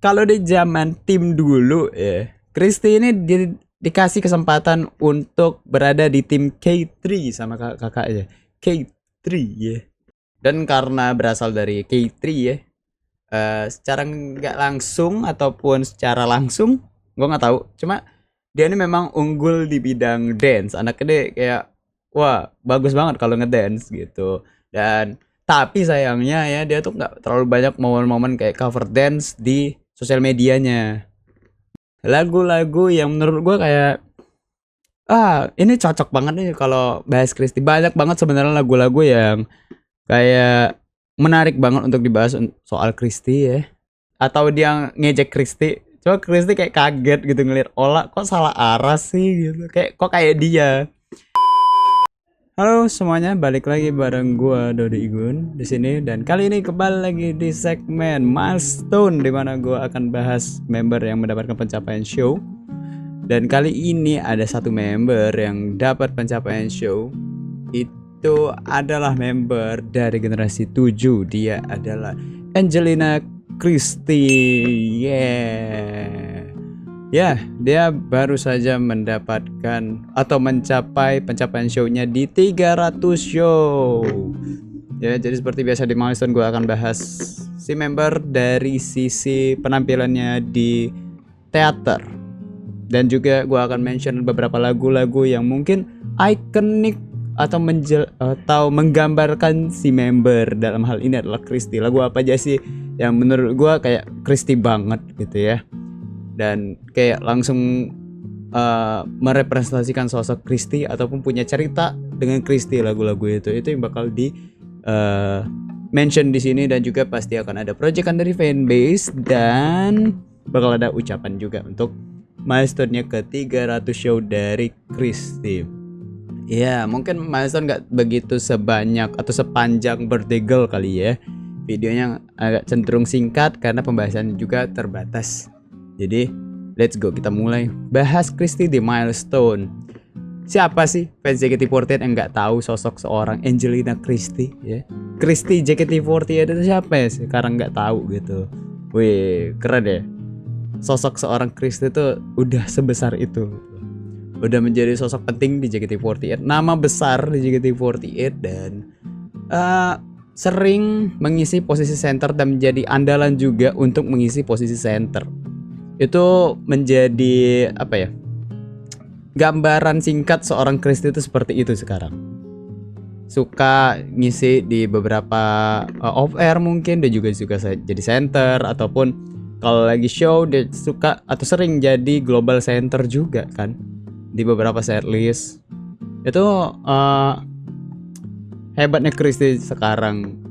Kalau di zaman tim dulu ya, Christy ini dikasih kesempatan untuk berada di tim K3 sama kakaknya. K3 ya. Dan karena berasal dari K3 ya, secara nggak langsung ataupun secara langsung, gue nggak tahu. Cuma dia ini memang unggul di bidang dance. Anaknya dia kayak, wah bagus banget kalau ngedance gitu. Dan tapi sayangnya ya dia tuh nggak terlalu banyak momen-momen kayak cover dance di sosial medianya. Lagu-lagu yang menurut gue kayak ini cocok banget nih kalau bahas Christy. Banyak banget sebenarnya lagu-lagu yang kayak menarik banget untuk dibahas soal Christy ya. Atau dia ngejek Christy. Coba Christy kayak kaget gitu ngeliat Ola kok salah arah sih gitu. Kayak kok kayak dia. Halo semuanya, balik lagi bareng gua Dodi Igun di sini, dan kali ini kembali lagi di segmen Milestone di mana gua akan bahas member yang mendapatkan pencapaian show. Dan kali ini ada satu member yang dapat pencapaian show. Itu adalah member dari generasi 7. Dia adalah Angelina Christie. Ya, dia baru saja mendapatkan atau mencapai pencapaian show-nya di 300 show. Ya, jadi seperti biasa di Milestone gue akan bahas si member dari sisi penampilannya di teater. Dan juga gue akan mention beberapa lagu-lagu yang mungkin ikonik atau menggambarkan si member. Dalam hal ini adalah Christie. Lagu apa aja sih yang menurut gue kayak Christie banget gitu ya. Dan kayak langsung merepresentasikan sosok Christie ataupun punya cerita dengan Christie lagu-lagu itu yang bakal di mention di sini. Dan juga pasti akan ada proyekan dari fanbase dan bakal ada ucapan juga untuk milestone-nya ke 300 show dari Christie. Ya, mungkin milestone gak begitu sebanyak atau sepanjang Birthday Girl kali ya. Videonya agak cenderung singkat karena pembahasannya juga terbatas. Jadi, let's go, kita mulai bahas Christie di Milestone. Siapa sih fans JKT48 yang nggak tahu sosok seorang Angelina Christie ya? Christie JKT48 itu siapa ya? Sekarang nggak tahu gitu. Wih, keren ya. Sosok seorang Christie itu udah sebesar itu. Udah menjadi sosok penting di JKT48. Nama besar di JKT48 dan sering mengisi posisi center dan menjadi andalan juga untuk mengisi posisi center. Itu menjadi apa ya, gambaran singkat seorang Christie itu seperti itu sekarang. Suka ngisi di beberapa off air mungkin, dia juga suka jadi center, ataupun kalau lagi show dia suka atau sering jadi global center juga kan di beberapa setlist. Itu hebatnya Christie sekarang.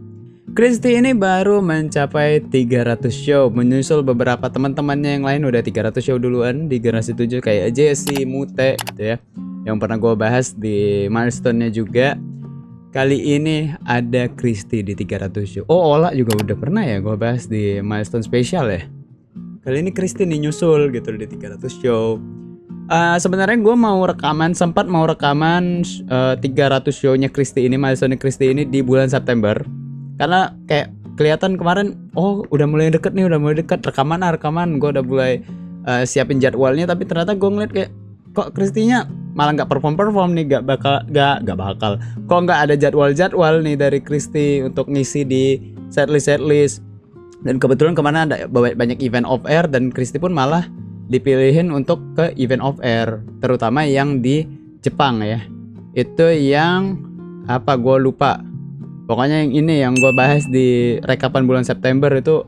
Christie ini baru mencapai 300 show, menyusul beberapa teman-temannya yang lain udah 300 show duluan di generasi 7 kayak Jessie, Mute gitu ya, yang pernah gue bahas di milestone-nya juga. Kali ini ada Christie di 300 show. Oh, Ola juga udah pernah ya gue bahas di milestone spesial ya. Kali ini Christie nih nyusul gitu di 300 show. Sebenarnya gue sempat mau rekaman 300 show-nya Christie ini, milestone Christie ini di bulan September. Karena kayak kelihatan kemarin, udah mulai deket rekaman. Gue udah mulai siapin jadwalnya, tapi ternyata gue ngeliat kayak kok Christie-nya malah nggak perform nih, nggak bakal. Kok nggak ada jadwal nih dari Christie untuk ngisi di setlist. Dan kebetulan kemana ada banyak event off air, dan Christie pun malah dipilihin untuk ke event off air, terutama yang di Jepang ya. Itu yang apa gue lupa. Pokoknya yang ini yang gue bahas di rekapan bulan September itu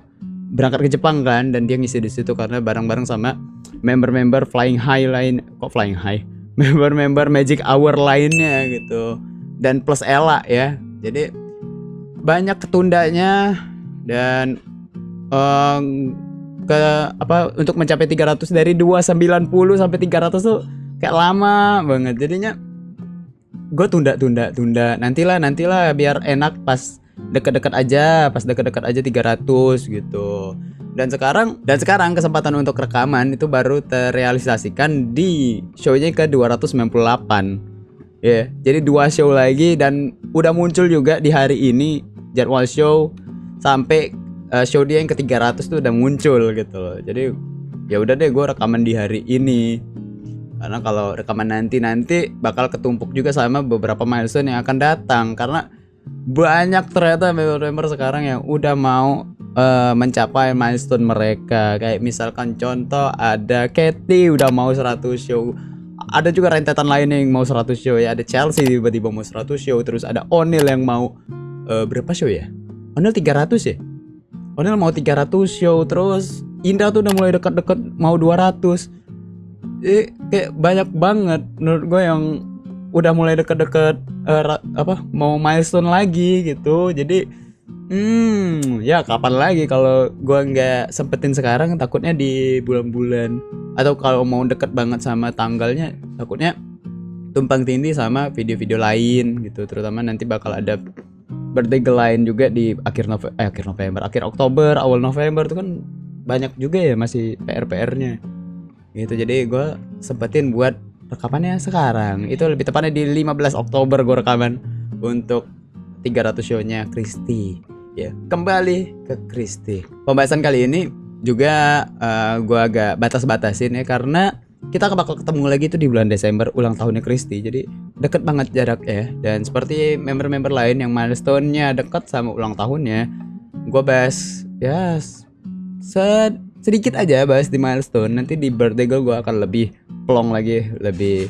berangkat ke Jepang kan, dan dia ngisi di situ karena bareng-bareng sama member-member Flying High lain. Kok Flying High? Member-member Magic Hour lainnya gitu. Dan plus Ella ya. Jadi banyak ketundanya, dan untuk mencapai 300 dari 290 sampai 300 tuh kayak lama banget. Jadinya gue tunda nantilah biar enak pas deket-deket aja 300 gitu. Dan sekarang kesempatan untuk rekaman itu baru terrealisasikan di show-nya ke 298 ya. Jadi 2 show lagi, dan udah muncul juga di hari ini jadwal show sampai show dia yang ke-300 tuh udah muncul gitu loh. Jadi ya udah deh gue rekaman di hari ini. Karena kalau rekaman nanti bakal ketumpuk juga sama beberapa milestone yang akan datang. Karena banyak ternyata member-member sekarang yang udah mau mencapai milestone mereka. Kayak misalkan contoh ada Katy udah mau 100 show. Ada juga rentetan lain yang mau 100 show ya. Ada Chelsea tiba-tiba mau 100 show. Terus ada O'Neal yang mau berapa show ya? O'Neal 300 ya? O'Neal mau 300 show. Terus Indah tuh udah mulai deket-deket mau 200. Kayak banyak banget menurut gue yang udah mulai deket-deket mau milestone lagi gitu. Jadi ya kapan lagi kalau gue nggak sempetin sekarang, takutnya di bulan-bulan atau kalau mau deket banget sama tanggalnya takutnya tumpang tindih sama video-video lain gitu. Terutama nanti bakal ada birthday lain juga di akhir Oktober, awal November tuh kan banyak juga ya masih PR-nya gitu. Jadi gue sempetin buat rekamannya sekarang. Itu lebih tepatnya di 15 Oktober gue rekaman untuk 300 show-nya Christy. Ya, kembali ke Christy. Pembahasan kali ini juga gue agak batas-batasin ya, karena kita bakal ketemu lagi itu di bulan Desember, ulang tahunnya Christy. Jadi deket banget jarak ya. Dan seperti member-member lain yang milestone-nya deket sama ulang tahunnya, gue bahas ya sedikit aja bahas di milestone. Nanti di birthday gue akan lebih plong lagi, lebih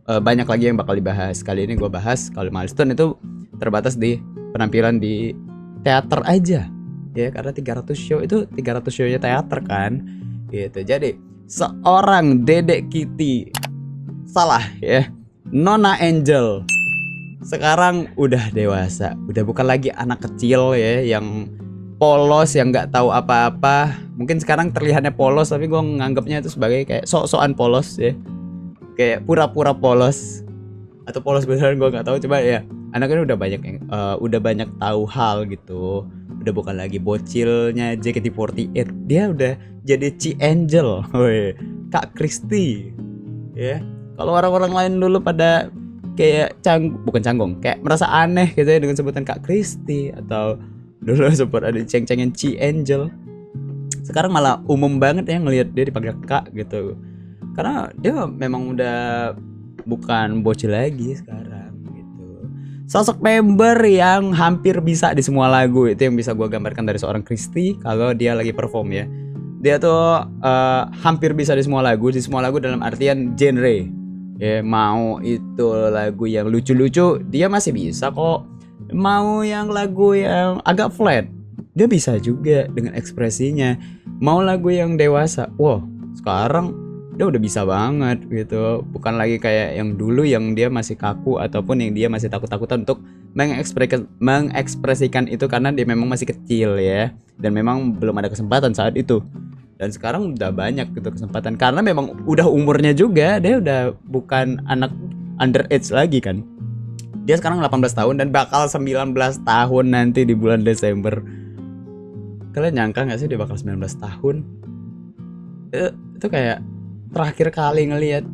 banyak lagi yang bakal dibahas. Kali ini gue bahas kalau milestone itu terbatas di penampilan di teater aja ya, karena 300 show itu 300 show-nya teater kan gitu. Jadi seorang Dedek Kitty, salah ya, Nona Angel sekarang udah dewasa, udah bukan lagi anak kecil ya yang polos, yang nggak tahu apa-apa. Mungkin sekarang terlihatnya polos, tapi gue nganggapnya itu sebagai kayak sok-sokan polos ya, kayak pura-pura polos atau polos beneran gue nggak tahu. Coba ya, anaknya udah banyak yang udah banyak tahu hal gitu, udah bukan lagi bocilnya JKT48, dia udah jadi Ci Angel, Kak Christy ya. Kalau orang-orang lain dulu pada kayak bukan canggung, kayak merasa aneh gitu ya dengan sebutan Kak Christy, atau dulu sempat ada ceng-cengin Ci Angel. Sekarang malah umum banget ya ngelihat dia dipanggil Kak gitu, karena dia memang udah bukan bocil lagi sekarang gitu. Sosok member yang hampir bisa di semua lagu, itu yang bisa gue gambarkan dari seorang Christy kalau dia lagi perform ya. Dia tuh hampir bisa di semua lagu dalam artian genre ya. Mau itu lagu yang lucu-lucu dia masih bisa kok. Mau yang lagu yang agak flat dia bisa juga dengan ekspresinya. Mau lagu yang dewasa, wah sekarang dia udah bisa banget gitu. Bukan lagi kayak yang dulu yang dia masih kaku ataupun yang dia masih takut-takutan untuk mengekspresikan itu karena dia memang masih kecil ya, dan memang belum ada kesempatan saat itu. Dan sekarang udah banyak gitu kesempatan karena memang udah umurnya juga, dia udah bukan anak underage lagi kan. Dia sekarang 18 tahun dan bakal 19 tahun nanti di bulan Desember. Kalian nyangka gak sih dia bakal 19 tahun? Itu kayak terakhir kali ngelihat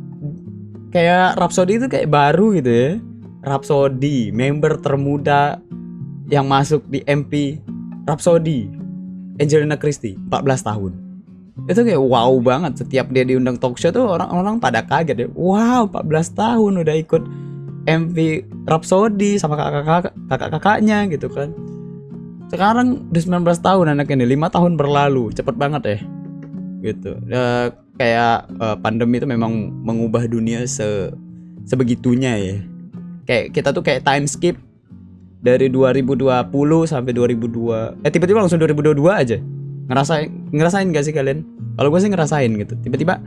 kayak Rhapsody itu kayak baru gitu ya. Rhapsody, member termuda yang masuk di MP Rhapsody, Angelina Christie, 14 tahun. Itu kayak wow banget. Setiap dia diundang talk show tuh orang-orang pada kaget ya. Wow, 14 tahun udah ikut MV Rhapsody sama kakak-kakaknya gitu kan. Sekarang udah 19 tahun anaknya nih, 5 tahun berlalu, cepet banget ya gitu. Kayak pandemi itu memang mengubah dunia sebegitunya ya. Kayak kita tuh kayak time skip dari 2020 sampai 2002, tiba-tiba langsung 2022 aja. Ngerasain gak sih kalian? Kalau gue sih ngerasain gitu. Tiba-tiba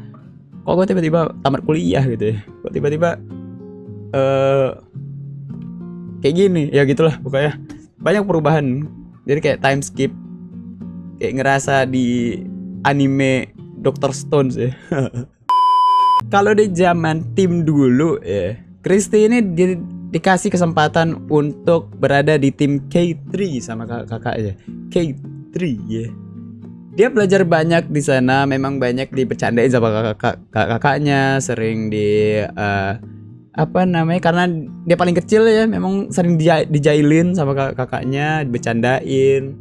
kok gue tiba-tiba tamat kuliah gitu ya. Kok tiba-tiba kayak gini ya, gitulah pokoknya. Banyak perubahan. Jadi kayak time skip, kayak ngerasa di anime Dr. Stones ya. Kalau di zaman tim dulu ya, Christy ini dikasih kesempatan untuk berada di tim K3 sama kakaknya. K3 ya. Dia belajar banyak di sana, memang banyak dibercandain sama kakaknya, sering karena dia paling kecil ya, memang sering dijailin sama kakaknya, dibercandain.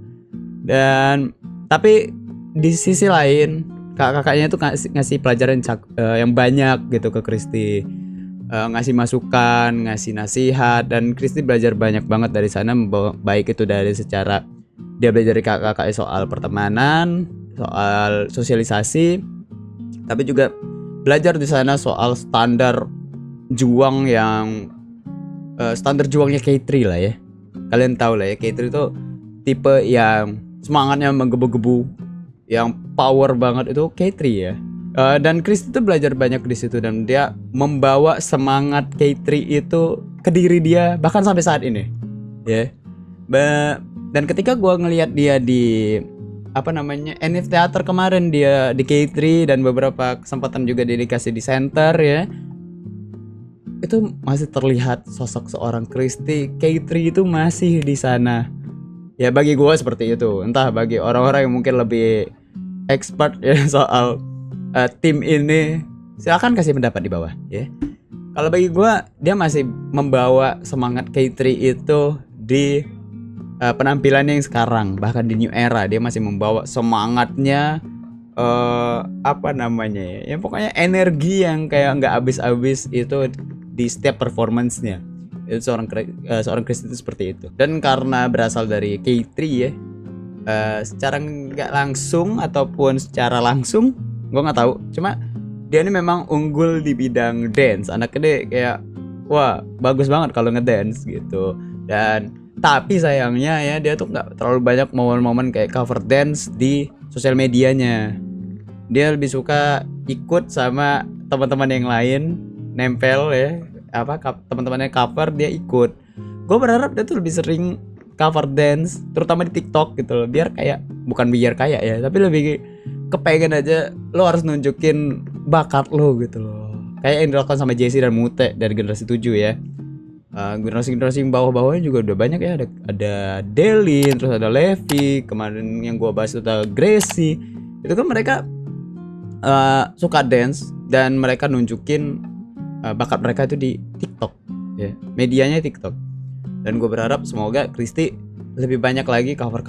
Dan tapi di sisi lain kakak-kakaknya tuh ngasih pelajaran yang banyak gitu ke Kristi. Ngasih masukan, ngasih nasihat, dan Kristi belajar banyak banget dari sana, baik itu dari secara dia belajar dari kakak-kakaknya soal pertemanan, soal sosialisasi, tapi juga belajar di sana soal standar juangnya K3 lah ya. Kalian tahu lah ya, K3 itu tipe yang semangatnya menggebu-gebu, yang power banget, itu K3 ya. Dan Kristi tuh belajar banyak di situ, dan dia membawa semangat K3 itu ke diri dia bahkan sampai saat ini ya. Dan ketika gue ngelihat dia di NF Theater kemarin, dia di K3, dan beberapa kesempatan juga dia dikasih di center ya, itu masih terlihat sosok seorang Kristi. K3 itu masih di sana ya, bagi gue seperti itu. Entah bagi orang-orang yang mungkin lebih expert ya soal tim ini, silakan kasih pendapat di bawah ya. Kalau bagi gue, dia masih membawa semangat K3 itu di penampilannya yang sekarang, bahkan di new era dia masih membawa semangatnya, ya pokoknya energi yang kayak nggak habis-habis itu di setiap performance-nya. Itu seorang Kristi itu seperti itu. Dan karena berasal dari K3 ya, secara nggak langsung ataupun secara langsung gue nggak tahu, cuma dia ini memang unggul di bidang dance. Anaknya deh kayak wah bagus banget kalau ngedance gitu. Dan tapi sayangnya ya, dia tuh nggak terlalu banyak momen-momen kayak cover dance di sosial medianya. Dia lebih suka ikut sama teman-teman yang lain, nempel ya, teman-temannya cover dia ikut. Gue berharap dia tuh lebih sering cover dance, terutama di TikTok gitu loh, biar kayak, bukan biar kayak ya, tapi lebih kepengen aja lo harus nunjukin bakat lo gitu loh, kayak yang dilakukan sama Jesse dan Mute dari generasi 7 ya. Generasi bawah-bawahnya juga udah banyak ya, ada Delin, terus ada Levi, kemarin yang gua bahas itu ada Gracie. Itu kan mereka suka dance, dan mereka nunjukin bakat mereka itu di TikTok ya, medianya TikTok. Dan gue berharap semoga Kristi lebih banyak lagi cover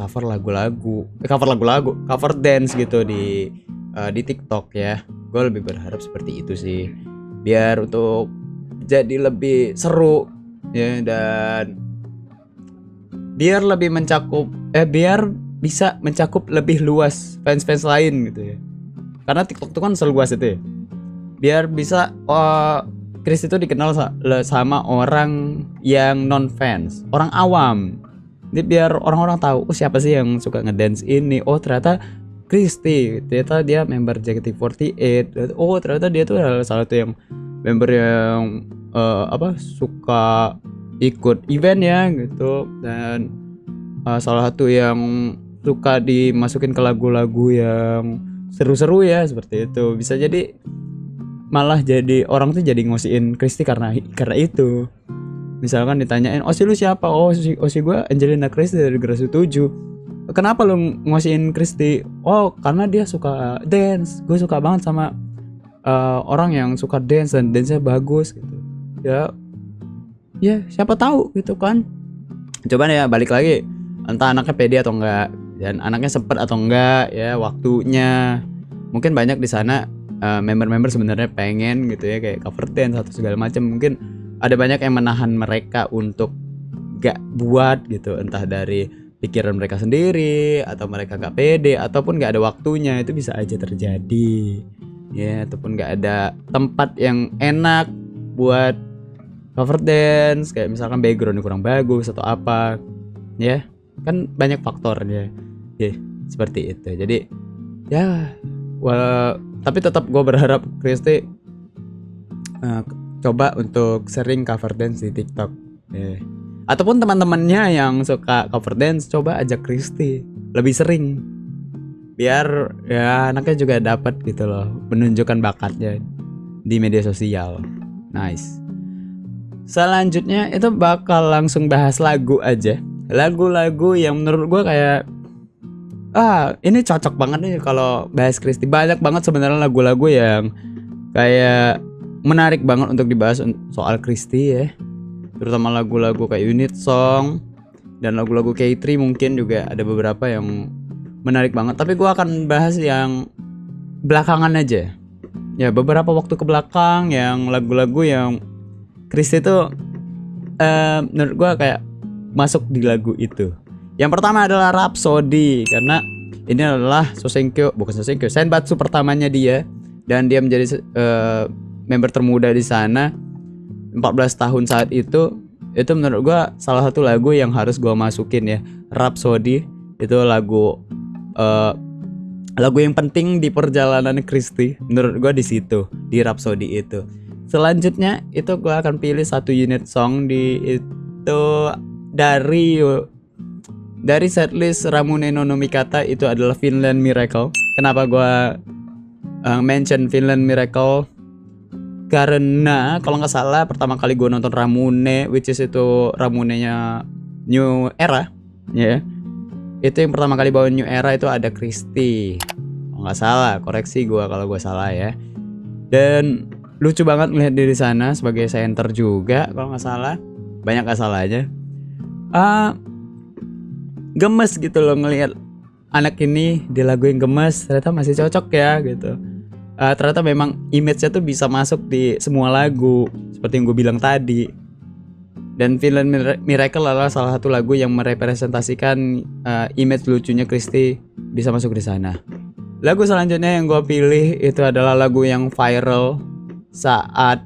dance gitu di TikTok ya. Gue lebih berharap seperti itu sih, biar untuk jadi lebih seru ya, dan biar lebih biar bisa mencakup lebih luas fans lain gitu ya. Karena TikTok itu kan seluas itu ya. Biar bisa Kristi itu dikenal sama orang yang non fans, orang awam. Jadi biar orang-orang tahu, siapa sih yang suka ngedance ini? Oh ternyata Kristi, ternyata dia member JKT48. Oh ternyata dia tuh adalah salah satu yang member yang suka ikut event ya gitu, dan salah satu yang suka dimasukin ke lagu-lagu yang seru-seru ya, seperti itu. Bisa jadi malah jadi orang tuh jadi ngosiin Kristi karena itu. Misalkan ditanyain, "Osi lu siapa?" "Oh, osi gue Angelina Kristi dari generasi 7. "Kenapa lu ngosiin Kristi?" "Oh, karena dia suka dance. Gue suka banget sama orang yang suka dance dan dance-nya bagus gitu." Ya siapa tahu gitu kan. Coba ya balik lagi, entah anaknya pede atau enggak, dan anaknya sempet atau enggak ya waktunya. Mungkin banyak di sana member-member sebenarnya pengen gitu ya, kayak cover dance atau segala macam. Mungkin ada banyak yang menahan mereka untuk gak buat gitu, entah dari pikiran mereka sendiri, atau mereka gak pede, ataupun gak ada waktunya. Itu bisa aja terjadi ya, ataupun gak ada tempat yang enak buat cover dance, kayak misalkan backgroundnya kurang bagus atau apa ya, kan banyak faktornya ya, seperti itu. Jadi ya tapi tetap gue berharap Kristi coba untuk sering cover dance di TikTok ya. Ataupun teman-temannya yang suka cover dance, coba ajak Kristi lebih sering, biar ya anaknya juga dapat gitu loh, menunjukkan bakatnya di media sosial. Nice. Selanjutnya itu bakal langsung bahas lagu aja, lagu-lagu yang menurut gue kayak ini cocok banget nih kalau bahas Kristi. Banyak banget sebenarnya lagu-lagu yang kayak menarik banget untuk dibahas soal Kristi ya, terutama lagu-lagu kayak unit song dan lagu-lagu K3. Mungkin juga ada beberapa yang menarik banget. Tapi gue akan bahas yang belakangan aja. Ya beberapa waktu ke belakang yang lagu-lagu yang Kristi tuh menurut gue kayak masuk di lagu itu. Yang pertama adalah Rhapsody, karena ini adalah Senbatsu pertamanya dia, dan dia menjadi member termuda di sana 14 tahun saat itu menurut gua salah satu lagu yang harus gua masukin ya. Rhapsody itu lagu yang penting di perjalanan Kristi menurut gua di situ, di Rhapsody itu. Selanjutnya itu gua akan pilih satu unit song itu dari setlist Ramune no Nomikata, itu adalah Vinland Miracle. Kenapa gua mention Vinland Miracle? Karena kalau nggak salah pertama kali gue nonton Ramune, which is itu Ramunenya New Era, ya. Itu yang pertama kali bawa New Era itu ada Kristi. Kalau nggak salah, koreksi gue kalau gue salah ya. Dan lucu banget melihat dia di sana sebagai center juga kalau nggak salah. Banyak nggak salahnya. Gemes gitu loh ngelihat anak ini di lagu yang gemes, ternyata masih cocok ya gitu. Ternyata memang image-nya tuh bisa masuk di semua lagu seperti yang gue bilang tadi. Dan Vinland Miracle adalah salah satu lagu yang merepresentasikan image lucunya Kristi bisa masuk di sana. Lagu selanjutnya yang gue pilih itu adalah lagu yang viral saat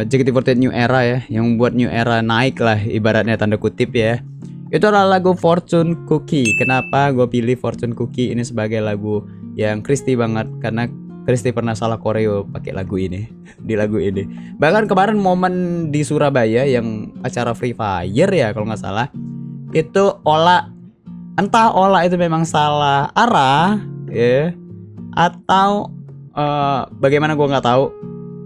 JKT48 New Era ya, yang membuat New Era naik lah ibaratnya tanda kutip ya. Itu adalah lagu Fortune Cookie. Kenapa gue pilih Fortune Cookie ini sebagai lagu yang Kristi banget? Karena Kristi pernah salah koreo pakai lagu ini di lagu ini. Bahkan kemarin momen di Surabaya yang acara Free Fire ya kalau nggak salah, itu entah Ola itu memang salah arah ya, atau bagaimana gue nggak tahu,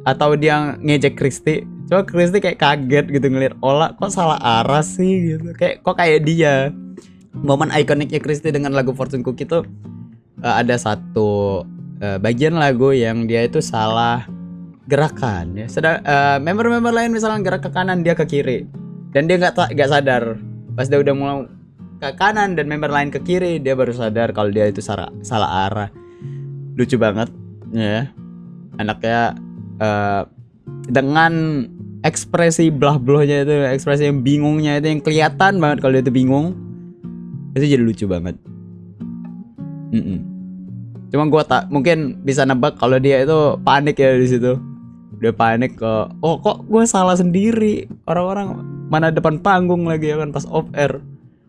atau dia ngejek Kristi. Coba Kristi kayak kaget gitu ngeliat Ola kok salah arah sih gitu. Kayak dia. Momen ikoniknya Kristi dengan lagu Fortune Cookie itu ada satu bagian lagu yang dia itu salah gerakan ya. Member-member lain misalnya gerak ke kanan, dia ke kiri. Dan dia nggak sadar. Pas dia udah mulai ke kanan dan member lain ke kiri, dia baru sadar kalau dia itu salah arah. Lucu banget ya. Anaknya dengan ekspresi blah-blahnya itu, ekspresi yang bingungnya itu, yang kelihatan banget kalau dia itu bingung, itu jadi lucu banget. Cuma gue mungkin bisa nebak kalau dia itu panik ya di situ. Dia panik kok gue salah sendiri, orang-orang mana depan panggung lagi ya kan pas off air.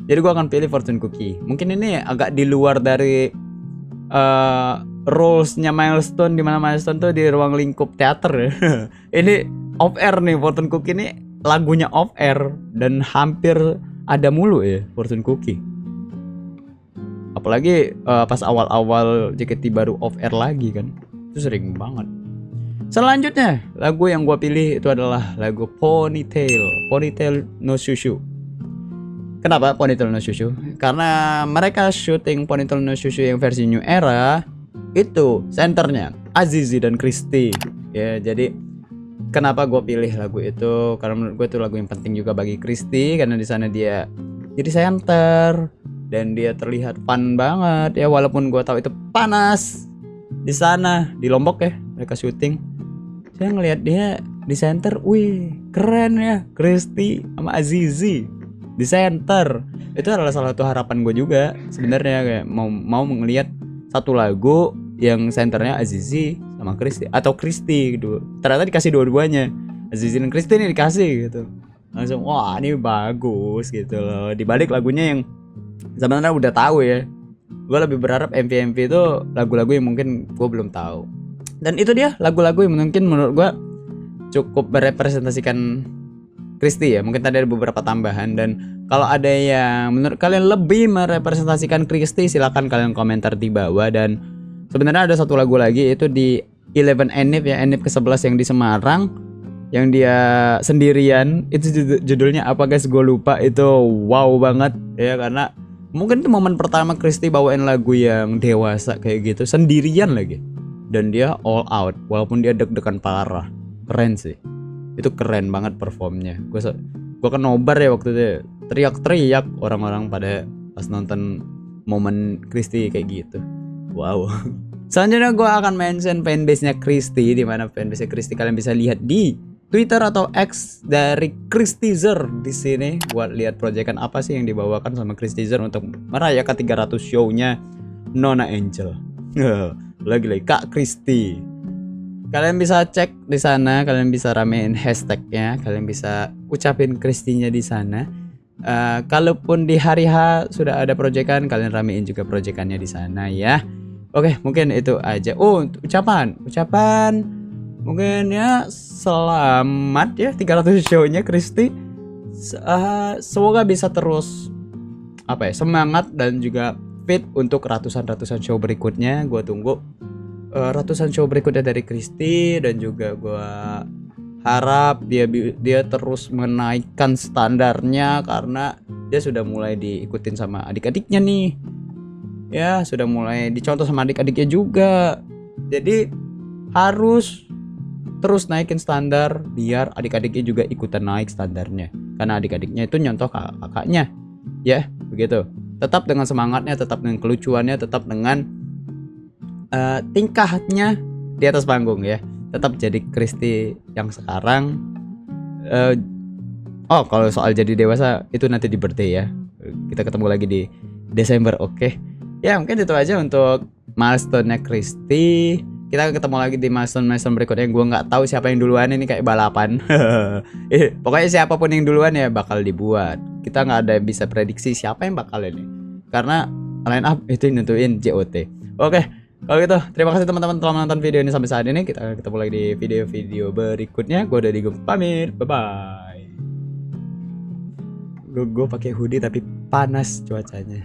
Jadi gue akan pilih Fortune Cookie. Mungkin ini agak di luar dari rules-nya Milestone, di mana Milestone tuh di ruang lingkup teater ya. Ini off air nih, Fortune Cookie ini lagunya off air dan hampir ada mulu ya Fortune Cookie. Apalagi pas awal-awal JKT baru off air lagi kan, itu sering banget. Selanjutnya lagu yang gue pilih itu adalah lagu Ponytail no Shushu. Kenapa Ponytail no Shushu? Karena mereka syuting Ponytail no Shushu yang versi New Era itu senternya Azizi dan Kristi ya. Jadi kenapa gue pilih lagu itu? Karena menurut gue itu lagu yang penting juga bagi Kristi, karena di sana dia jadi center dan dia terlihat fun banget ya, walaupun gue tahu itu panas di sana di Lombok ya mereka syuting. Saya ngelihat dia di center, wih keren ya, Kristi sama Azizi di center. Itu adalah salah satu harapan gue juga sebenarnya, kayak mau ngelihat satu lagu yang senternya Azizi sama Kristi, atau Kristi gitu. Ternyata dikasih dua-duanya, Azizi dan Kristi ini dikasih gitu. Langsung wah ini bagus gitu loh. Dibalik lagunya yang sebenarnya udah tahu ya, gue lebih berharap MV itu lagu-lagu yang mungkin gue belum tahu. Dan itu dia lagu-lagu yang mungkin menurut gue cukup merepresentasikan Kristi ya. Mungkin tadi ada beberapa tambahan, dan kalau ada yang menurut kalian lebih merepresentasikan Kristi, silakan kalian komentar di bawah. Dan sebenarnya ada satu lagu lagi, itu di 11 Enif ya, Enif ke-11 yang di Semarang, yang dia sendirian. Itu judulnya apa guys, gue lupa. Itu wow banget ya, karena mungkin itu momen pertama Kristi bawain lagu yang dewasa kayak gitu sendirian lagi, dan dia all out walaupun dia deg-degan parah. Keren sih, itu keren banget performnya. Gue kan nobar ya waktu itu, teriak-teriak orang-orang pada pas nonton momen Kristi kayak gitu. Wow. Selanjutnya gue akan mention fanbase-nya Kristi, di mana fanbase-nya Kristi kalian bisa lihat di Twitter atau X dari Kristizer di sini. Buat lihat proyekan apa sih yang dibawakan sama Kristizer untuk merayakan 300 show-nya Nona Angel. Lagi-lagi Kak Kristi. Kalian bisa cek di sana, kalian bisa ramein hashtagnya, kalian bisa ucapin Kristinya di sana. Kalaupun di hari H sudah ada proyekan, kalian ramein juga proyekannya di sana ya. Oke, mungkin itu aja. Oh, ucapan mungkin ya selamat ya 300 show-nya Kristi. Semoga bisa terus semangat dan juga fit untuk ratusan show berikutnya. Gue tunggu ratusan show berikutnya dari Kristi, dan juga gue harap dia terus menaikkan standarnya karena dia sudah mulai diikutin sama adik-adiknya nih. Ya, sudah mulai dicontoh sama adik-adiknya juga. Jadi harus terus naikin standar biar adik-adiknya juga ikutan naik standarnya. Karena adik-adiknya itu nyontoh kakaknya. Ya, begitu. Tetap dengan semangatnya, tetap dengan kelucuannya, tetap dengan tingkahnya di atas panggung ya. Tetap jadi Kristi yang sekarang. Kalau soal jadi dewasa itu nanti di birthday ya. Kita ketemu lagi di Desember, oke? Ya, mungkin itu aja untuk milestone-nya Kristi. Kita ketemu lagi di milestone berikutnya. Gue nggak tahu siapa yang duluan, ini kayak balapan. Pokoknya siapapun yang duluan ya bakal dibuat. Kita nggak ada bisa prediksi siapa yang bakal ini, karena line up itu yang nentuin JOT. Oke, kalau gitu terima kasih teman-teman telah menonton video ini sampai saat ini. Kita ketemu lagi di video-video berikutnya. Gue dari gue pamit, bye bye. Gue pakai hoodie tapi panas cuacanya.